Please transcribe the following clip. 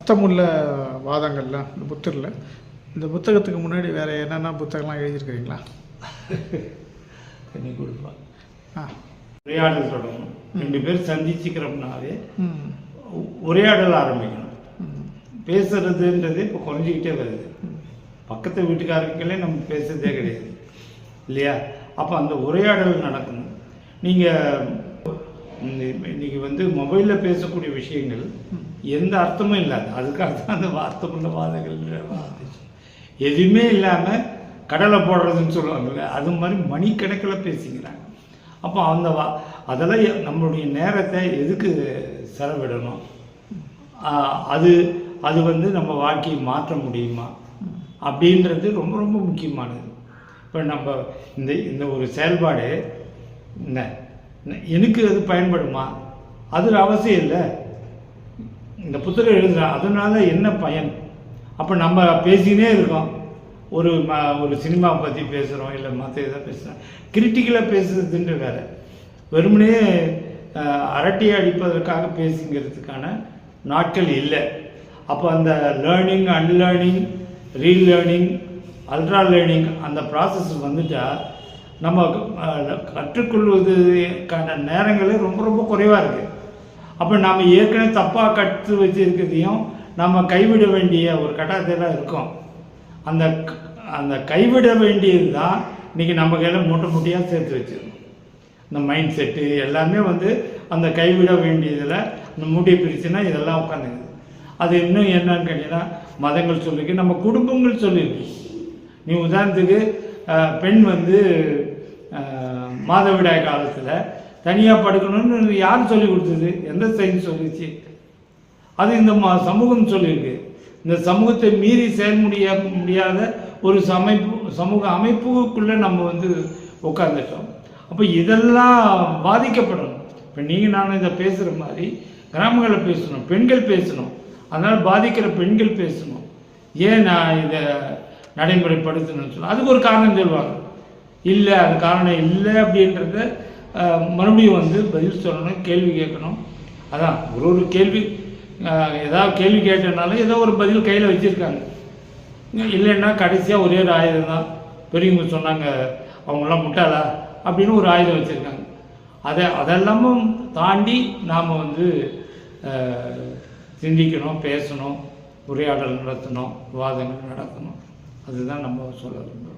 அர்த்தமுள்ள வாதங்கள்லாம் இந்த புத்தரில். இந்த புத்தகத்துக்கு முன்னாடி வேறு என்னென்ன புத்தகம்லாம் எழுதியிருக்கிறீங்களா? பண்ணி கொடுப்பான். உரையாடல் தொடங்கணும். 2 பேர் சந்திச்சுக்கிறோம்னாவே உரையாடல் ஆரம்பிக்கணும். பேசுறதுன்றது இப்போ குறைஞ்சிக்கிட்டே வருது. பக்கத்து வீட்டுக்காரங்களே நம்ம பேசுறதே கிடையாது இல்லையா? அப்போ அந்த உரையாடல் நடக்கணும். நீங்கள் இன்னைக்கு மொபைலில் பேசக்கூடிய விஷயங்கள் எந்த அர்த்தமும் இல்லாது. அதுக்காக தான் அந்த வார்த்தைக்குள்ள வாதங்கள் எதுவுமே இல்லாமல் கடலை போடுறதுன்னு சொல்லுவாங்கல்ல, அது மாதிரி மணிக்கணக்கில் பேசிக்கிறாங்க. அப்போ அதெல்லாம் நம்மளுடைய நேரத்தை எதுக்கு செலவிடணும்? அது நம்ம வாழ்க்கையை மாற்ற முடியுமா அப்படின்றது ரொம்ப ரொம்ப முக்கியமானது. இப்போ நம்ம இந்த ஒரு செயல்பாடு எனக்கு அது பயன்படுமா? அது அவசியம் இல்லை. இந்த புத்தகம் எழுதுகிறேன், அதனால என்ன பயன்? அப்போ நம்ம பேசினே இருக்கோம். ஒரு சினிமாவை பற்றி பேசுகிறோம், இல்லை மற்ற இதை பேசுகிறோம். கிரிட்டிக்கலாக பேசுறதுன்ற வேறு, வெறுமனே அரட்டி அடிப்பதற்காக பேசுங்கிறதுக்கான நாட்கள் இல்லை. அப்போ அந்த learning, unlearning, relearning, ultra learning அந்த ப்ராசஸ் வந்துட்டால் நம்ம கற்றுக்கொள்வதுக்கான நேரங்களே ரொம்ப ரொம்ப குறைவாக இருக்குது. அப்போ நாம் ஏற்கனவே தப்பாக கற்று வச்சுருக்கிறதையும் நம்ம கைவிட வேண்டிய ஒரு கட்டாயத்தில் இருக்கோம். அந்த கைவிட வேண்டியது தான் இன்றைக்கி நம்ம கையில் மூட்டை மூட்டையாக சேர்த்து வச்சுருக்கோம். இந்த மைண்ட் செட்டு எல்லாமே அந்த கைவிட வேண்டியதில் இந்த மூட்டையை பிரிச்சுன்னா இதெல்லாம் உட்காந்துக்குது. அது இன்னும் என்னன்னு கேட்டிங்கன்னா மதங்கள் சொல்லியிருக்கு, நம்ம குடும்பங்கள் சொல்லியிருக்கு. நீ உதாரணத்துக்கு பெண் மாதவிடாய் காலத்தில் தனியாக படுக்கணும்னு யார் சொல்லி கொடுத்தது? எந்த சயின்ஸ் சொல்லிச்சு? அது இந்த சமூகம் சொல்லியிருக்கு. இந்த சமூகத்தை மீறி முடியாத ஒரு சமூக அமைப்புக்குள்ளே நம்ம உட்காந்துட்டோம். அப்போ இதெல்லாம் பாதிக்கப்படணும். இப்போ நீங்கள் நானும் இதை பேசுகிற மாதிரி கிராமங்களில் பேசணும், பெண்கள் பேசணும். அதனால் பாதிக்கிற பெண்கள் பேசணும். ஏன் நான் இதை நடைமுறைப்படுத்தணும்னு சொல்லணும். அதுக்கு ஒரு காரணம் சொல்லுவாங்க. இல்லை, அது காரணம் இல்லை அப்படின்றத மறுபடியும் பதில் சொல்லணும், கேள்வி கேட்கணும். அதான் ஒரு கேள்வி, ஏதாவது கேள்வி கேட்டனாலும் ஏதோ ஒரு பதில் கையில் வச்சுருக்காங்க. இல்லைன்னா கடைசியாக ஒரே ஒரு ஆயுதம் தான். பெரியவங்க சொன்னாங்க, அவங்களாம் முட்டாளா அப்படின்னு ஒரு ஆயுதம் வச்சுருக்காங்க. அதெல்லாமும் தாண்டி நாம் சிந்திக்கணும், பேசணும், உரையாடல் நடத்தணும், விவாதங்கள் நடத்தணும். அதுதான் நம்ம சொல்ல விரும்புகிறோம்.